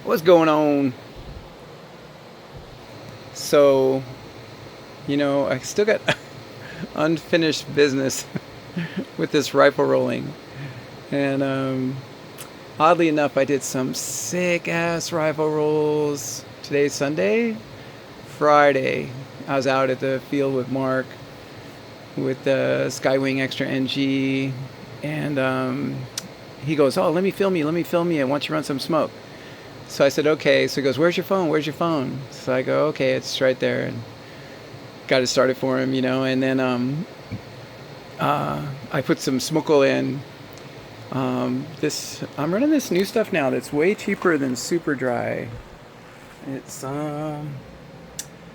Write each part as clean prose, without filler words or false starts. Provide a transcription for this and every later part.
What's going on? So, I still got unfinished business with this rifle rolling. And oddly enough, I did some sick ass rifle rolls. Today's Sunday. Friday, I was out at the field with Mark with the Skywing Extra NG. And he goes, "Oh, let me film you. Let me film you. I want you to run some smoke." So I said, okay. So he goes, "Where's your phone? Where's your phone?" So I go, "Okay, it's right there." And got it started for him, And then I put some smoke oil in. I'm running this new stuff now that's way cheaper than Super Dry. It's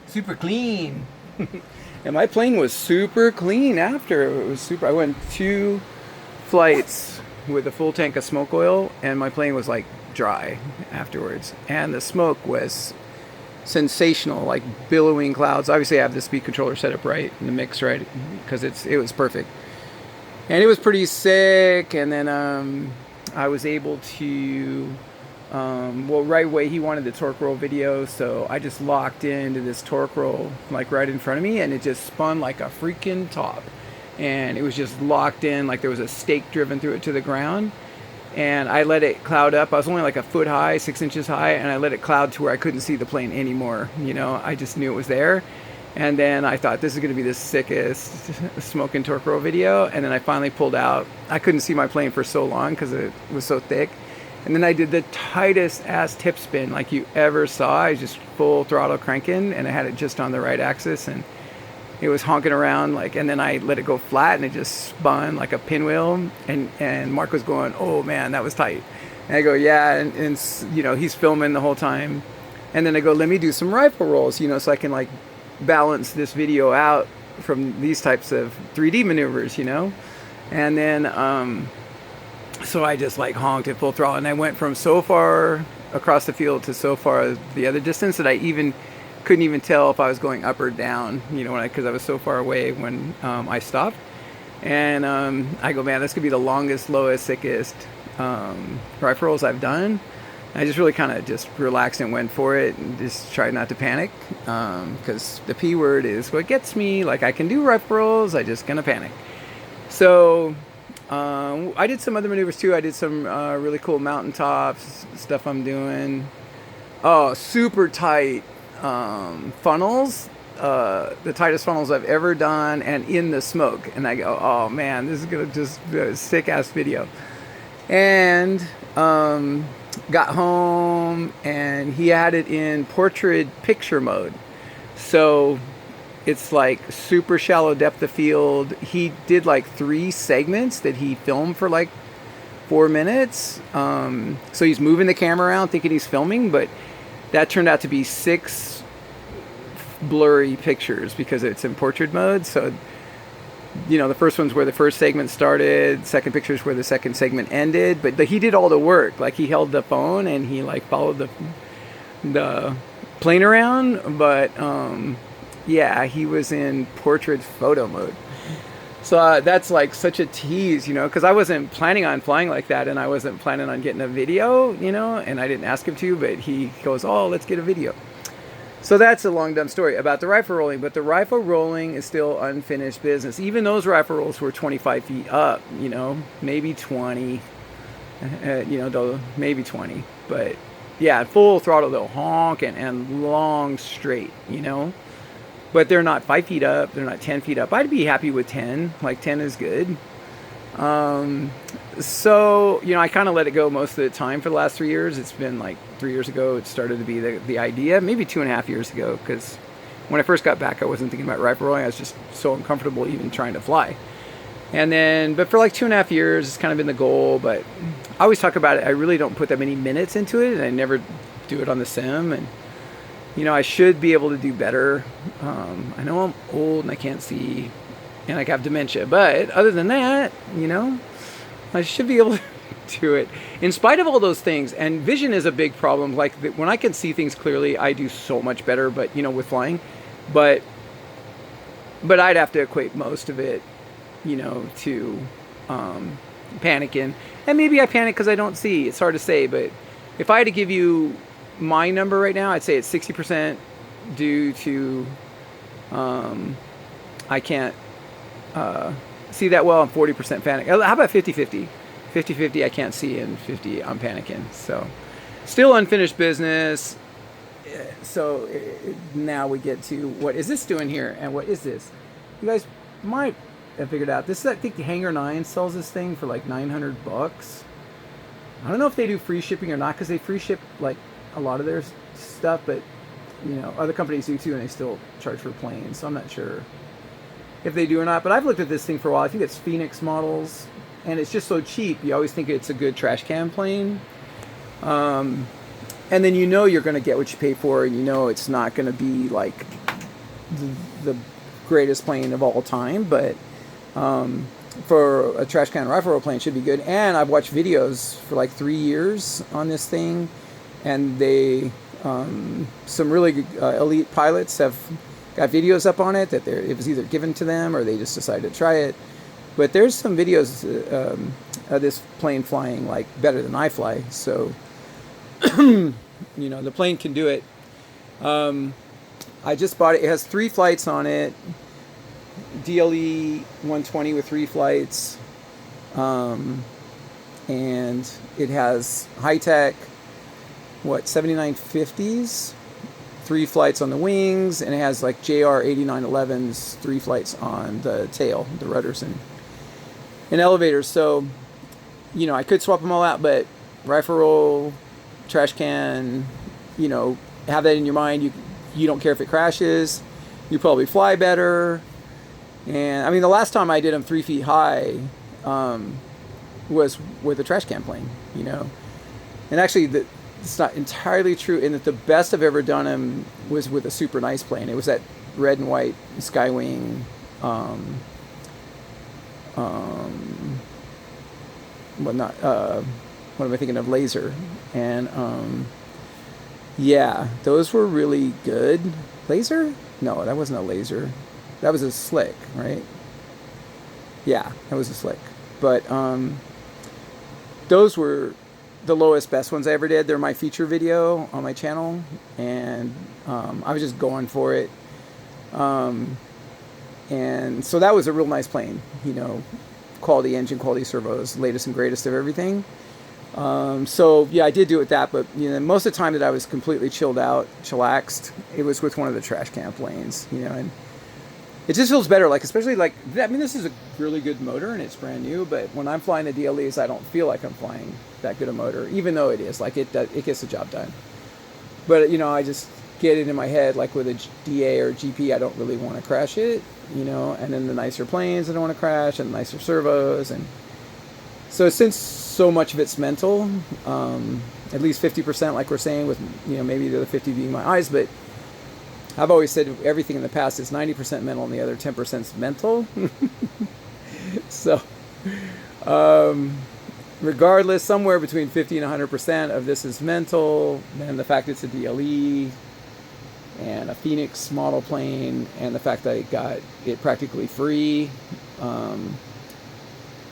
super clean. And my plane was super clean after. It was super. I went 2 flights with a full tank of smoke oil, and my plane was like dry afterwards. And the smoke was sensational, like billowing clouds. Obviously, I have the speed controller set up right in the mix, right, because it was perfect, and it was pretty sick. And then I was able to, right away he wanted the torque roll video, so I just locked into this torque roll like right in front of me, and it just spun like a freaking top, and it was just locked in like there was a stake driven through it to the ground. And I let it cloud up. I was only like a foot high, 6 inches high, and I let it cloud to where I couldn't see the plane anymore. I just knew it was there. And then I thought, this is going to be the sickest smoke and torque roll video. And then I finally pulled out. I couldn't see my plane for so long because it was so thick. And then I did the tightest ass tip spin like you ever saw. I was just full throttle cranking, and I had it just on the right axis, and it was honking around and then I let it go flat, and it just spun like a pinwheel. And Mark was going, "Oh man, that was tight." And I go, "Yeah," and he's filming the whole time. And then I go, "Let me do some rifle rolls, so I can like balance this video out from these types of 3D maneuvers, And then so I just like honked at full throttle, and I went from so far across the field to so far the other distance that I couldn't even tell if I was going up or down, because I was so far away when I stopped. And I go, "Man, this could be the longest, lowest, sickest rifle rolls I've done." And I just really kind of just relaxed and went for it, and just tried not to panic, because the P word is what gets me. Like, I can do rifle rolls, I just gonna panic. So I did some other maneuvers too. I did some really cool mountaintops stuff I'm doing. Oh, super tight funnels, the tightest funnels I've ever done, and in the smoke. And I go, "Oh man, this is gonna just be a sick ass video." And got home, and he had it in portrait picture mode, so it's like super shallow depth of field. He did like 3 segments that he filmed for like 4 minutes. So he's moving the camera around thinking he's filming, but that turned out to be 6 blurry pictures because it's in portrait mode. So, the first one's where the first segment started, second picture's where the second segment ended. But he did all the work. Like, he held the phone and he like followed the plane around. But yeah, he was in portrait photo mode. So that's like such a tease, because I wasn't planning on flying like that, and I wasn't planning on getting a video, and I didn't ask him to, but he goes, "Oh, let's get a video." So that's a long dumb story about the rifle rolling, but the rifle rolling is still unfinished business. Even those rifle rolls were 25 feet up, maybe 20, maybe 20, but yeah, full throttle though, honk and long straight, But they're not 5 feet up. They're not 10 feet up. I'd be happy with 10. Like 10 is good. So, I kind of let it go most of the time for the last 3 years. It's been like 3 years ago it started to be the idea. Maybe 2.5 years ago, because when I first got back, I wasn't thinking about rifle rolling. I was just so uncomfortable even trying to fly. But for like 2.5 years, it's kind of been the goal. But I always talk about it. I really don't put that many minutes into it, and I never do it on the sim. And I should be able to do better. I know I'm old and I can't see, and I have dementia, but other than that, I should be able to do it in spite of all those things. And vision is a big problem. Like, when I can see things clearly, I do so much better, but with flying, but I'd have to equate most of it, to panicking. And maybe I panic because I don't see. It's hard to say, but if I had to give you my number right now, I'd say it's 60% due to I can't see that well, and 40% panic. How about 50-50? 50-50 I can't see, and 50 I'm panicking. So still unfinished business. So now we get to what is this doing here, and what is this? You guys might have figured out. This is, I think, Hangar 9 sells this thing for like $900. I don't know if they do free shipping or not, because they free ship like a lot of their stuff, but you know, other companies do too, and they still charge for planes. So I'm not sure if they do or not. But I've looked at this thing for a while. I think it's Phoenix models, and it's just so cheap. You always think it's a good trash can plane. And then you know you're going to get what you pay for, and you know it's not going to be like the greatest plane of all time, but for a trash can rifle roll plane, it should be good. And I've watched videos for like 3 years on this thing, and they some really elite pilots have got videos up on it that it was either given to them or they just decided to try it. But there's some videos of this plane flying like better than I fly, so you know, the plane can do it. I just bought it. It has 3 flights on it. DLE 120 with 3 flights. And it has high-tech, 7950s, 3 flights on the wings, and it has like JR 8911s, 3 flights on the tail, the rudders and elevators. So, you know, I could swap them all out, but rifle roll, trash can, you know, have that in your mind. You don't care if it crashes. You probably fly better. And I mean, the last time I did them 3 feet high was with a trash can plane, you know. And actually, it's not entirely true in that the best I've ever done them was with a super nice plane. It was that red and white Skywing. What am I thinking of? Laser. And yeah, those were really good. Laser? No, that wasn't a laser. That was a slick, right? Yeah, that was a slick. But those were the lowest, best ones I ever did. They're my feature video on my channel, and I was just going for it. And so that was a real nice plane, you know, quality engine, quality servos, latest and greatest of everything. So yeah, I did do it with that, but you know, most of the time that I was completely chillaxed, it was with one of the trash can planes, you know, and it just feels better, like, especially like, I mean, this is a really good motor and it's brand new, but when I'm flying the DLEs, I don't feel like I'm flying that good a motor, even though it is, like, it gets the job done. But, you know, I just get it in my head, like with a DA or GP, I don't really want to crash it, you know, and then the nicer planes I don't want to crash, and the nicer servos, and so since so much of it's mental, at least 50%, like we're saying, with, you know, maybe the other 50 being my eyes, but I've always said everything in the past is 90% mental and the other 10% is mental. So, regardless, somewhere between 50 and 100% of this is mental, and the fact it's a DLE and a Phoenix model plane, and the fact that I got it practically free on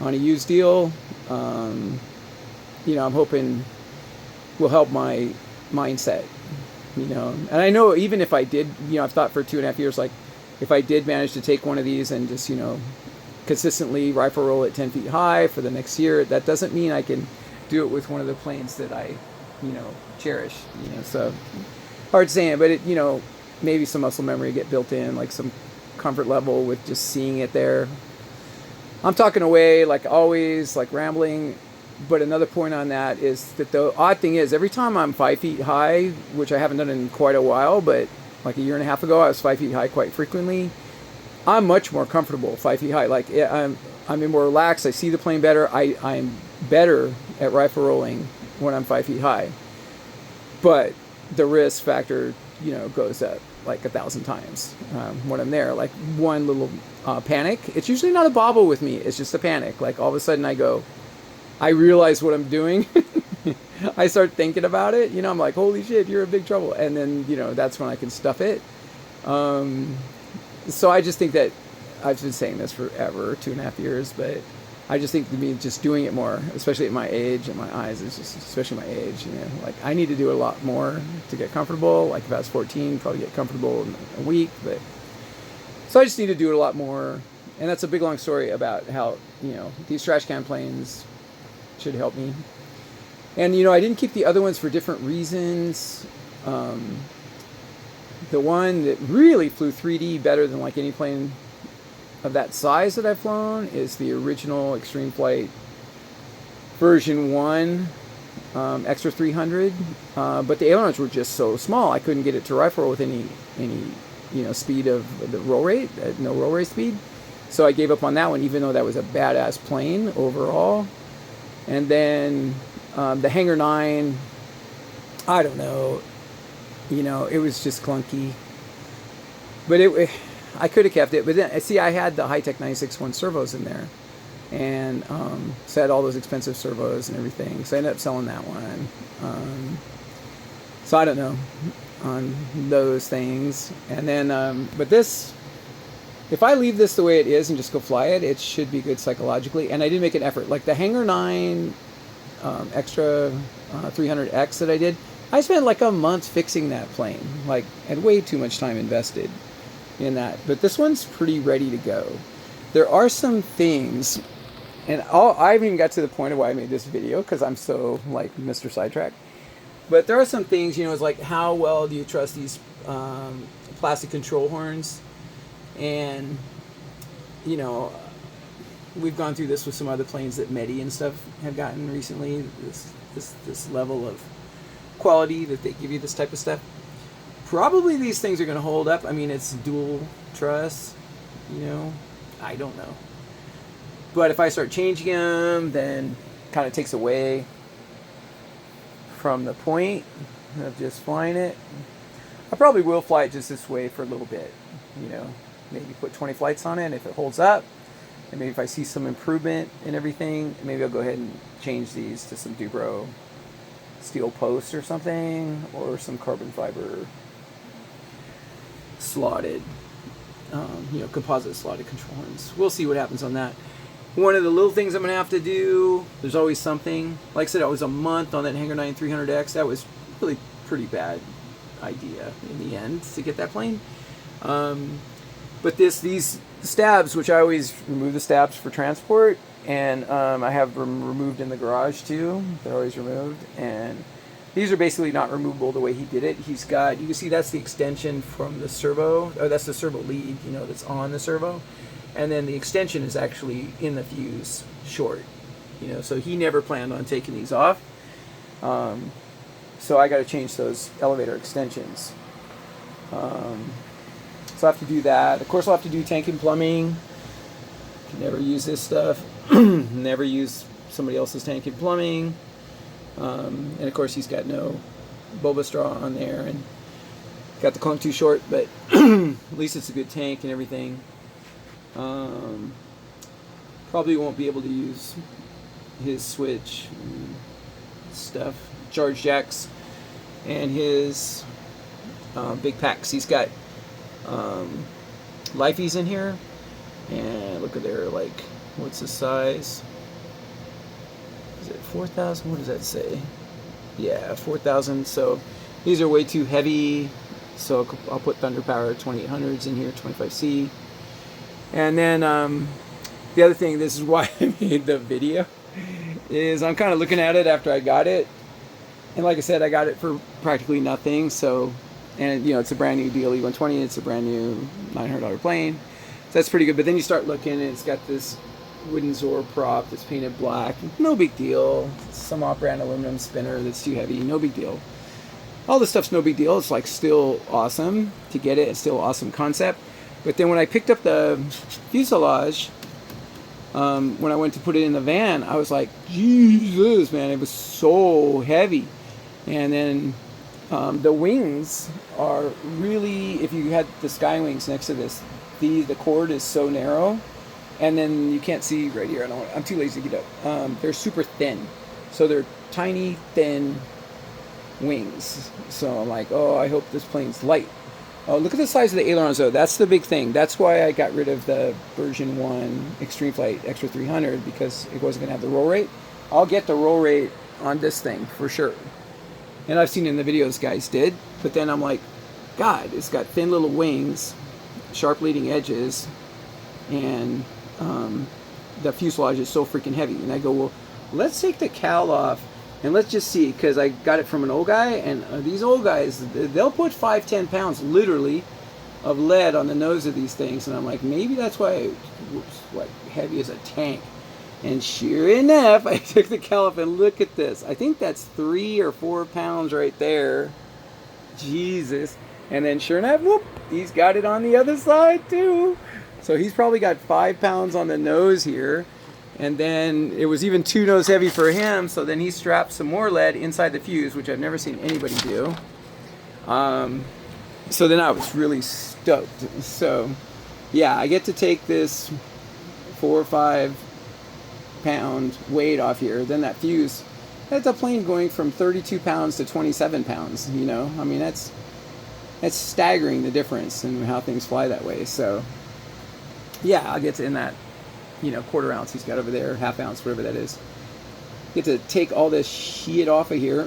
a used deal, you know, I'm hoping will help my mindset. You know, and I know even if I did, you know, I've thought for 2.5 years, like, if I did manage to take one of these and just, you know, consistently rifle roll at 10 feet high for the next year, that doesn't mean I can do it with one of the planes that I, you know, cherish, you know, so hard saying, but it, you know, maybe some muscle memory get built in, like some comfort level with just seeing it there. I'm talking away, like always, like rambling. But another point on that is that the odd thing is, every time I'm 5 feet high, which I haven't done in quite a while, but like a year and a half ago, I was 5 feet high quite frequently. I'm much more comfortable 5 feet high. Like, I'm more relaxed. I see the plane better. I'm better at rifle rolling when I'm 5 feet high. But the risk factor, you know, goes up like 1,000 times when I'm there. Like one little panic. It's usually not a bobble with me. It's just a panic. Like all of a sudden I realize what I'm doing. I start thinking about it. You know, I'm like, holy shit, you're in big trouble. And then, you know, that's when I can stuff it. So I just think that I've been saying this forever, 2.5 years, but I just think to me, just doing it more, especially at my age and my eyes, is just, especially my age, you know, like I need to do a lot more to get comfortable. Like if I was 14, probably get comfortable in a week, but so I just need to do it a lot more. And that's a big long story about how, you know, these trash can planes should help me. And, you know, I didn't keep the other ones for different reasons. The one that really flew 3D better than like any plane of that size that I've flown is the original Extreme Flight version 1 Extra 300. But the ailerons were just so small, I couldn't get it to rifle with any you know, speed of the roll rate, no roll rate speed. So I gave up on that one, even though that was a badass plane overall. And then the Hangar 9, I don't know, you know, it was just clunky. But I could have kept it. But then, see, I had the Hi-Tech 961 servos in there. And so I had all those expensive servos and everything. So I ended up selling that one. So I don't know on those things. And then, but this, if I leave this the way it is and just go fly it, it should be good psychologically. And I did make an effort. Like the Hangar 9 Extra 300X that I did, I spent like a month fixing that plane. Like, I had way too much time invested in that. But this one's pretty ready to go. There are some things, and I haven't even got to the point of why I made this video, because I'm so, like, Mr. Sidetrack. But there are some things, you know, it's like, how well do you trust these plastic control horns? And, you know, we've gone through this with some other planes that Medi and stuff have gotten recently, this level of quality that they give you this type of stuff. Probably these things are going to hold up. I mean, it's dual truss, you know, I don't know. But if I start changing them, then kind of takes away from the point of just flying it. I probably will fly it just this way for a little bit, you know, maybe put 20 flights on it, and if it holds up, and maybe if I see some improvement in everything, maybe I'll go ahead and change these to some Dubro steel posts or something, or some carbon fiber slotted, you know, composite slotted control horns. We'll see what happens on that. One of the little things I'm going to have to do, there's always something. Like I said, it was a month on that Hangar 9 300X. That was really pretty bad idea in the end to get that plane. But these stabs, which I always remove the stabs for transport, and I have them removed in the garage too. They're always removed, and these are basically not removable the way he did it. He's got, you can see that's the extension from the servo, or that's the servo lead, you know, that's on the servo. And then the extension is actually in the fuse short, you know, so he never planned on taking these off. So I got to change those elevator extensions. So I have to do that. Of course, I'll have to do tank and plumbing. Can never use this stuff. Never use somebody else's tank and plumbing. And of course, he's got no boba straw on there, and got the clunk too short, but at least it's a good tank and everything. Probably won't be able to use his switch and stuff, charge jacks, and his big packs. He's got lifeys in here, and look at there, like, what's the size? Is it 4,000? What does that say? Yeah, 4,000. So these are way too heavy, so I'll put Thunder Power 2800s in here, 25C. And then the other thing, this is why I made the video, is I'm kind of looking at it after I got it. And like I said, I got it for practically nothing. So, and you know, it's a brand new DLE 120. It's a brand new $900 plane. So that's pretty good. But then you start looking, and it's got this wooden Zor prop that's painted black. No big deal. Some off-brand aluminum spinner that's too heavy. No big deal. All this stuff's no big deal. It's like still awesome to get it. It's still an awesome concept. But then when I picked up the fuselage, when I went to put it in the van, I was like, Jesus, man, it was so heavy. And then the wings are really, if you had the sky wings next to this, the cord is so narrow. And then you can't see right here. I'm too lazy to get up. They're super thin. So they're tiny, thin wings. So I'm like, oh, I hope this plane's light. Oh, look at the size of the ailerons, though. That's the big thing. That's why I got rid of the version 1 Extreme Flight Extra 300, because it wasn't going to have the roll rate. I'll get the roll rate on this thing for sure. And I've seen in the videos guys did, but then I'm like, God, it's got thin little wings, sharp leading edges, and the fuselage is so freaking heavy. And I go, well, let's take the cowl off and let's just see, because I got it from an old guy, and these old guys, they'll put 5-10 pounds literally of lead on the nose of these things. And I'm like, maybe that's why it's what heavy as a tank. And sure enough, I took the cowl off and look at this. I think that's 3 or 4 pounds right there. Jesus. And then sure enough, whoop, he's got it on the other side too. So he's probably got 5 pounds on the nose here. And then it was even too nose heavy for him. So then he strapped some more lead inside the fuse, which I've never seen anybody do. So then I was really stoked. So yeah, I get to take this 4 or 5 pound weight off here. Then that fuse, that's a plane going from 32 pounds to 27 pounds, you know. I mean, that's staggering, the difference in how things fly that way. So yeah, I'll get to in that, you know, 1/4 ounce he's got over there, 1/2 ounce, whatever that is. Get to take all this shit off of here.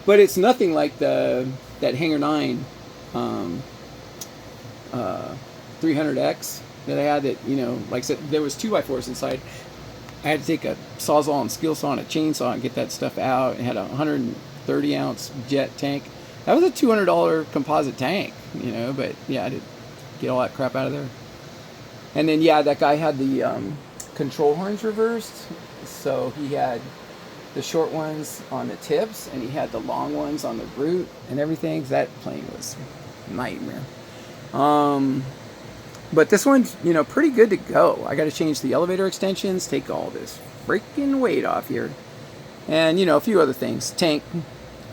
But it's nothing like that Hangar 9 300X that I had, that, you know, like I said, there was 2x4s inside. I had to take a Sawzall and skill saw and a chainsaw and get that stuff out. It had a 130 ounce jet tank. That was a $200 composite tank, you know, but yeah, I did get all that crap out of there. And then, yeah, that guy had the control horns reversed. So he had the short ones on the tips and he had the long ones on the root and everything. That plane was a nightmare. But this one's, you know, pretty good to go. I got to change the elevator extensions, take all this freaking weight off here. And, you know, a few other things. Tank.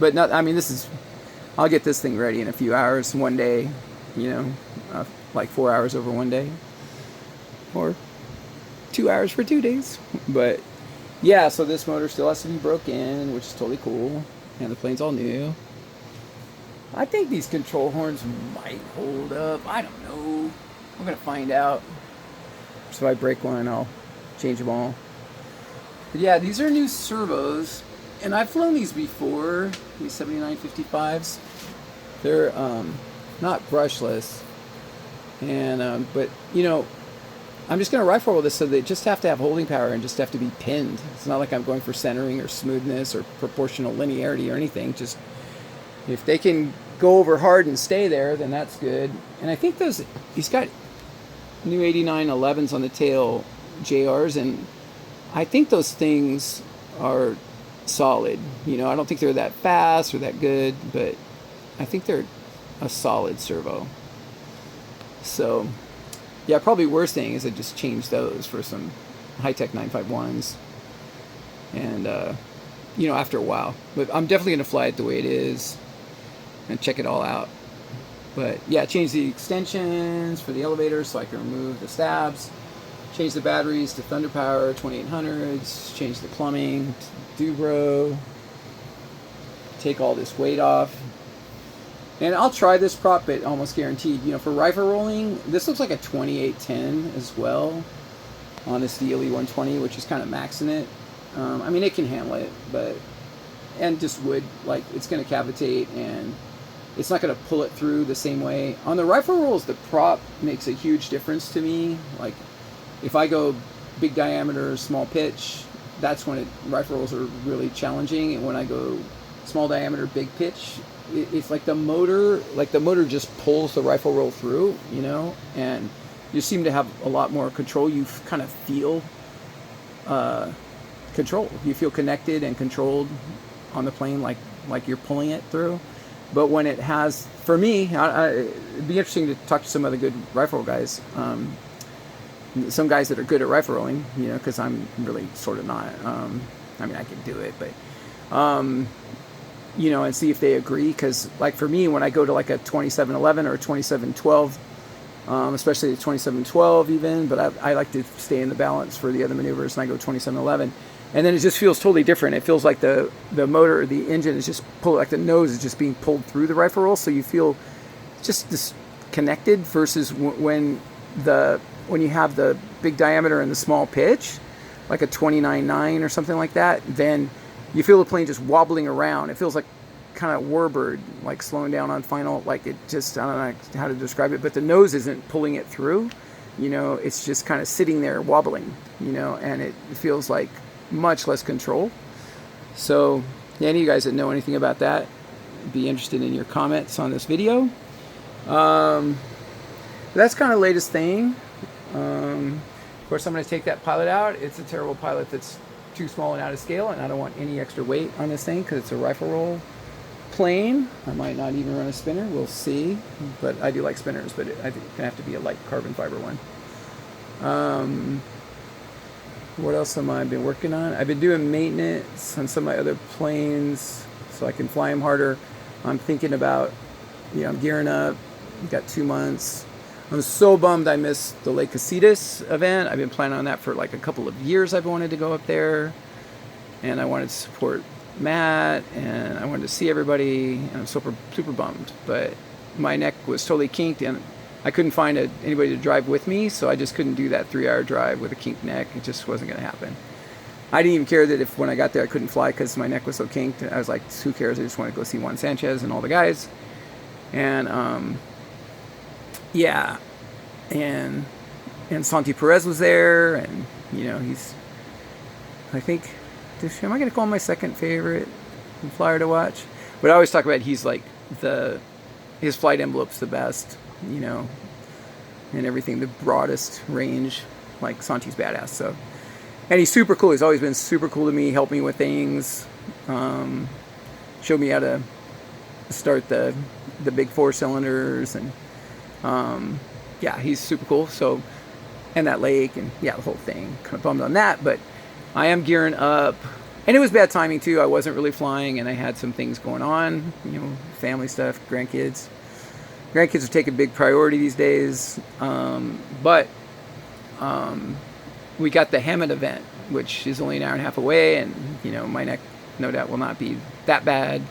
But not, I mean, I'll get this thing ready in a few hours, one day, you know, like 4 hours over one day. Or 2 hours for 2 days. But yeah, so this motor still has to be broken, which is totally cool. And the plane's all new. I think these control horns might hold up. I don't know. I'm going to find out. So if I break one, I'll change them all. But yeah, these are new servos. And I've flown these before, these 7955s. They're not brushless. And but, you know, I'm just going to rifle roll this, so they just have to have holding power and just have to be pinned. It's not like I'm going for centering or smoothness or proportional linearity or anything. Just if they can go over hard and stay there, then that's good. And I think he's got new 8911s on the tail, JRs, and I think those things are solid. You know, I don't think they're that fast or that good, but I think they're a solid servo. So yeah, probably worst thing is I just change those for some high-tech 951s. And, you know, after a while. But I'm definitely going to fly it the way it is and check it all out. But, yeah, change the extensions for the elevator so I can remove the stabs. Change the batteries to Thunder Power 2800s. Change the plumbing to Dubro. Take all this weight off. And I'll try this prop, but almost guaranteed. You know, for rifle rolling, this looks like a 2810 as well on this DLE 120, which is kind of maxing it. I mean, it can handle it, but, and just would, like, it's going to cavitate and it's not going to pull it through the same way. On the rifle rolls, the prop makes a huge difference to me. Like, if I go big diameter, small pitch, that's when rifle rolls are really challenging. And when I go small diameter, big pitch, it's like the motor just pulls the rifle roll through, you know, and you seem to have a lot more control. You kind of feel control. You feel connected and controlled on the plane, like you're pulling it through. But when it has, for me, it'd be interesting to talk to some other good rifle roll guys, some guys that are good at rifle rolling, you know, because I'm really sort of not. I mean, I can do it, but you know, and see if they agree. Because, like, for me, when I go to like a 2711 or a 2712, especially the 2712 even, but I like to stay in the balance for the other maneuvers, and I go 2711, and then it just feels totally different. It feels like the motor, the engine is just pulled, like the nose is just being pulled through the rifle roll, so you feel just disconnected versus when you have the big diameter and the small pitch, like a 29.9 or something like that, then you feel the plane just wobbling around. It feels like kind of warbird, like slowing down on final, like it just, I don't know how to describe it, but the nose isn't pulling it through, it's just kind of sitting there wobbling, and it feels like much less control. So any of you guys that know anything about that, be interested in your comments on this video. That's kind of the latest thing. Of course, I'm going to take that pilot out. It's a terrible pilot that's too small and out of scale, and I don't want any extra weight on this thing because it's a rifle roll plane. I might not even run a spinner. We'll see. But I do like spinners, but I think it's going to have to be a light carbon fiber one. What else have I been working on? I've been doing maintenance on some of my other planes so I can fly them harder. I'm thinking about, I'm gearing up. I've got 2 months. I'm so bummed I missed the Lake Casitas event. I've been planning on that for like a couple of years. I've wanted to go up there, and I wanted to support Matt, and I wanted to see everybody, and I'm super bummed. But my neck was totally kinked, and I couldn't find anybody to drive with me, so I just couldn't do that 3-hour drive with a kinked neck. It just wasn't going to happen. I didn't even care that if when I got there I couldn't fly because my neck was so kinked. I was like, who cares? I just want to go see Juan Sanchez and all the guys. And yeah, and Santi Perez was there, and I think, am I going to call him my second favorite flyer to watch? But I always talk about he's like his flight envelope's the best, and everything, the broadest range. Like Santi's badass. So, and he's super cool. He's always been super cool to me, helped me with things, showed me how to start the big 4 cylinders, and yeah, he's super cool. So, and that lake, and yeah, the whole thing. Kind of bummed on that, but I am gearing up. And it was bad timing too. I wasn't really flying, and I had some things going on, family stuff, grandkids. Grandkids are taking big priority these days. But we got the Hammond event, which is only an hour and a half away, and my neck no doubt will not be that bad.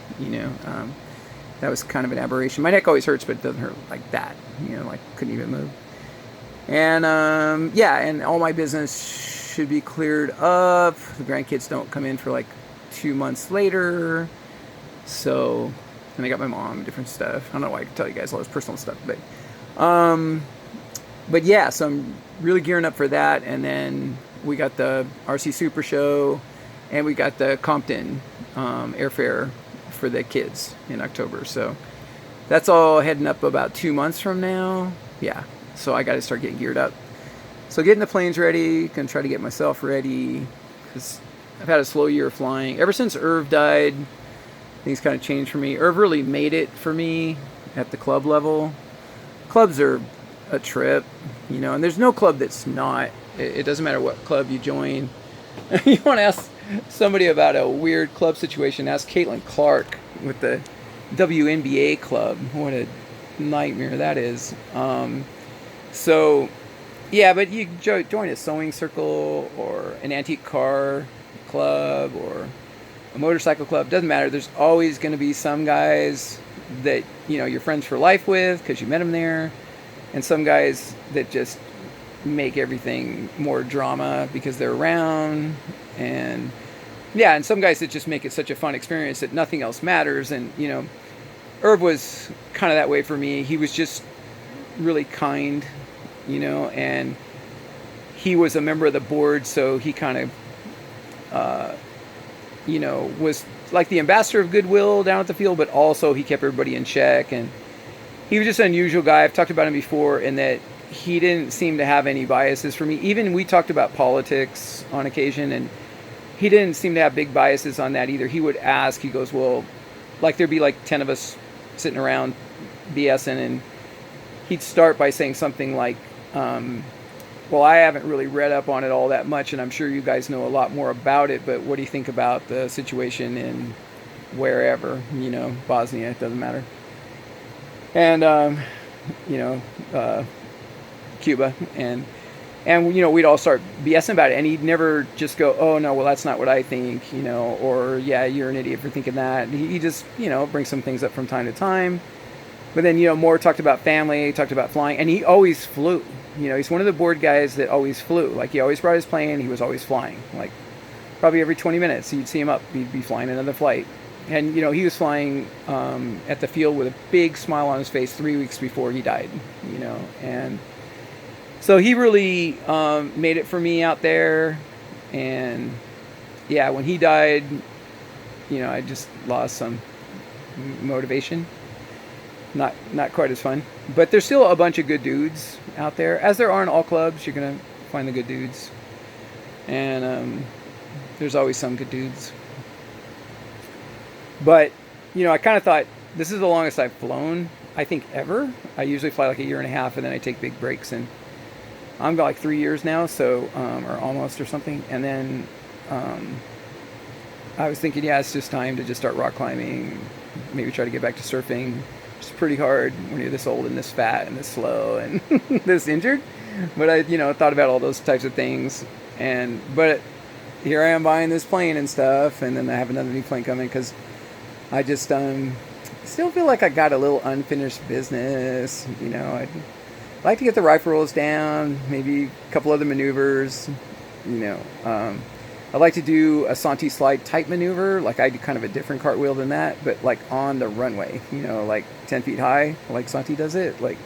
That was kind of an aberration. My neck always hurts, but it doesn't hurt like that. Like couldn't even move. And yeah, and all my business should be cleared up. The grandkids don't come in for like 2 months later. So, and I got my mom, different stuff. I don't know why I can tell you guys all this personal stuff, but yeah, so I'm really gearing up for that. And then we got the RC Super Show, and we got the Compton airfare for the kids in October. So that's all heading up about 2 months from now. Yeah, so I got to start getting geared up. So getting the planes ready, gonna try to get myself ready, because I've had a slow year of flying. Ever since Irv died, things kind of changed for me. Irv really made it for me at the club level. Clubs are a trip, and there's no club that's not. It doesn't matter what club you join. You want to ask somebody about a weird club situation, ask Caitlin Clark with the WNBA club. What a nightmare that is. So, yeah, but you join a sewing circle or an antique car club or a motorcycle club, doesn't matter. There's always going to be some guys that, you're friends for life with because you met them there, and some guys that just make everything more drama because they're around, and yeah, and some guys that just make it such a fun experience that nothing else matters. And, Irv was kind of that way for me. He was just really kind, and he was a member of the board, so he kind of, was like the ambassador of goodwill down at the field, but also he kept everybody in check, and he was just an unusual guy. I've talked about him before, in that he didn't seem to have any biases for me. Even we talked about politics on occasion, and he didn't seem to have big biases on that either. He would ask, he goes, well, like there'd be like 10 of us sitting around BSing, and he'd start by saying something like, well, I haven't really read up on it all that much, and I'm sure you guys know a lot more about it, but what do you think about the situation in wherever, Bosnia, it doesn't matter. And, Cuba, and we'd all start BSing about it, and he'd never just go, oh, no, well, that's not what I think, or, yeah, you're an idiot for thinking that. He just, brings some things up from time to time. But then, Moore talked about family, talked about flying, and he always flew. He's one of the board guys that always flew. Like, he always brought his plane, he was always flying. Like, probably every 20 minutes, you'd see him up, he'd be flying another flight. And, he was flying at the field with a big smile on his face 3 weeks before he died, And so he really made it for me out there. And, yeah, when he died, I just lost some motivation. Not quite as fun, but there's still a bunch of good dudes out there, as there are in all clubs. You're gonna find the good dudes, and there's always some good dudes. But I kind of thought this is the longest I've flown, I think, ever. I usually fly like a year and a half, and then I take big breaks, and I'm got like 3 years now, so or almost or something. And then I was thinking, yeah, it's just time to just start rock climbing, maybe try to get back to surfing. It's pretty hard when you're this old and this fat and this slow and this injured. But I, thought about all those types of things. But here I am buying this plane and stuff, and then I have another new plane coming because I just still feel like I got a little unfinished business. I'd like to get the rifle rolls down, maybe a couple other maneuvers. I like to do a Santi slide type maneuver. Like, I do kind of a different cartwheel than that, but like on the runway, like 10 feet high, like Santi does it. Like,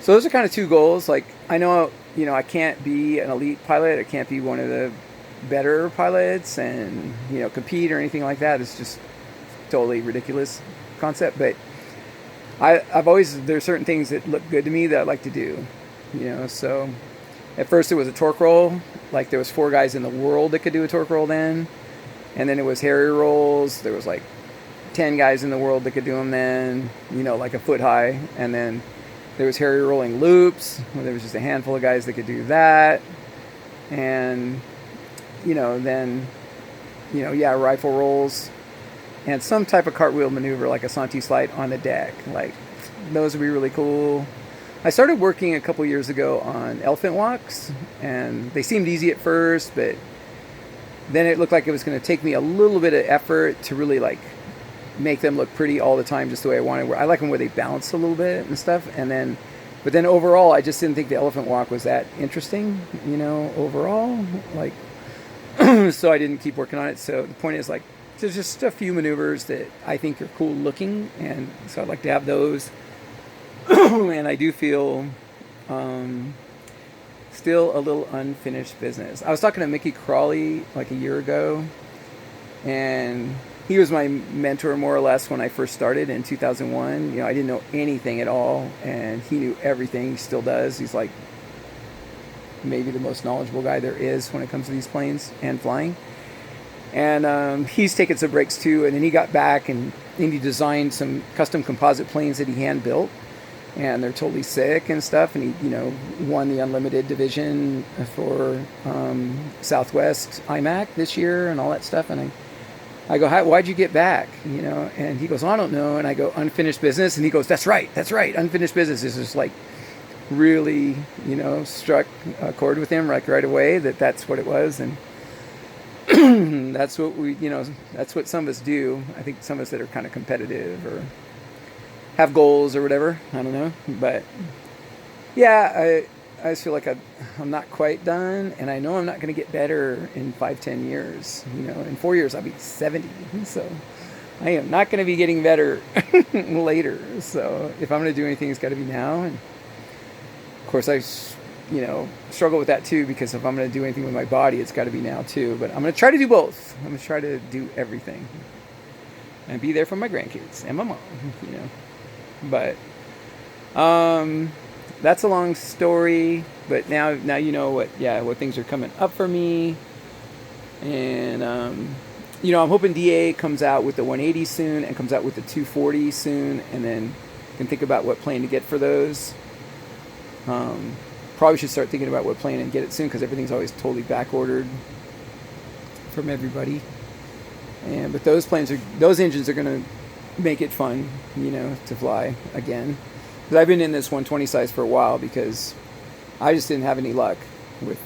so those are kind of two goals. Like, I know, I can't be an elite pilot. I can't be one of the better pilots and, compete or anything like that. It's just totally ridiculous concept. But I've always, there's certain things that look good to me that I like to do, so at first it was a torque roll. Like, there was 4 guys in the world that could do a torque roll then. And then it was Harrier rolls. There was like 10 guys in the world that could do them then, like a foot high. And then there was Harrier rolling loops, where there was just a handful of guys that could do that. And, then, rifle rolls. And some type of cartwheel maneuver, like a Santi slide on the deck. Like, those would be really cool. I started working a couple years ago on elephant walks, and they seemed easy at first, but then it looked like it was going to take me a little bit of effort to really like make them look pretty all the time, just the way I wanted. I like them where they bounce a little bit and stuff. But then overall, I just didn't think the elephant walk was that interesting, overall. Like, so I didn't keep working on it. So the point is, like, there's just a few maneuvers that I think are cool looking, and so I'd like to have those. And I do feel still a little unfinished business. I was talking to Mickey Crawley like a year ago, and he was my mentor more or less when I first started in 2001. I didn't know anything at all, and he knew everything. He still does. He's like maybe the most knowledgeable guy there is when it comes to these planes and flying. And he's taken some breaks too, and then he got back and he designed some custom composite planes that he hand built. And they're totally sick and stuff. And he, won the Unlimited division for Southwest IMAC this year and all that stuff. And I go, why'd you get back? And he goes, I don't know. And I go, unfinished business. And he goes, that's right. Unfinished business is just like really, struck a chord with him like right away that's what it was. And that's what that's what some of us do. I think some of us that are kind of competitive or have goals or whatever. I don't know. But yeah, I just feel like I'm not quite done, and I know I'm not going to get better in 5-10 years. In 4 years I'll be 70, so I am not going to be getting better later. So if I'm going to do anything, it's got to be now. And of course I struggle with that too, because if I'm going to do anything with my body, it's got to be now too. But I'm going to try to do both. I'm going to try to do everything and be there for my grandkids and my mom. But that's a long story, but now what things are coming up for me. And I'm hoping DA comes out with the 180 soon and comes out with the 240 soon, and then can think about what plane to get for those. Probably should start thinking about what plane and get it soon, because everything's always totally back ordered from everybody. But those engines are going to make it fun, to fly again. Because I've been in this 120 size for a while, because I just didn't have any luck with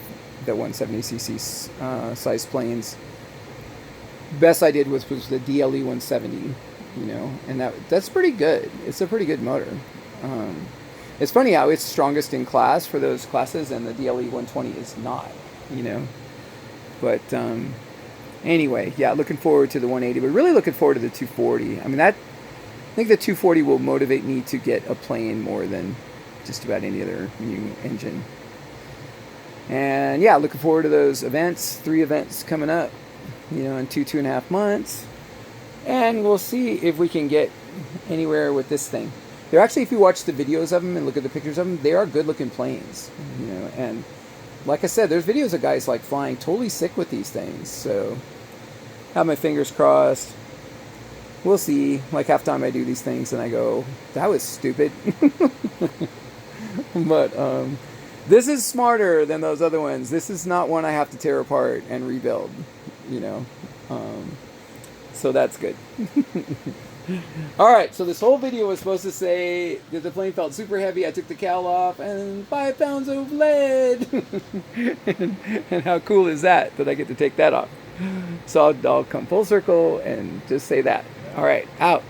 the 170cc size planes. Best I did was the DLE 170, you know, and that's pretty good. It's a pretty good motor. Um, it's funny how it's strongest in class for those classes, and the DLE 120 is not, you know. But anyway, yeah, looking forward to the 180, but really looking forward to the 240. I mean, I think the 240 will motivate me to get a plane more than just about any other new engine. And yeah, looking forward to those events. 3 events coming up, you know, in 2.5 months. And we'll see if we can get anywhere with this thing. They're actually, if you watch the videos of them and look at the pictures of them, they are good looking planes, you know. And like I said, there's videos of guys like flying totally sick with these things. So have my fingers crossed. We'll see. Like half time I do these things and I go, that was stupid. But this is smarter than those other ones. This is not one I have to tear apart and rebuild, you know. So that's good. Alright, so this whole video was supposed to say that the plane felt super heavy. I took the cowl off and 5 pounds of lead. and how cool is that I get to take that off? So I'll come full circle and just say that. Alright, out.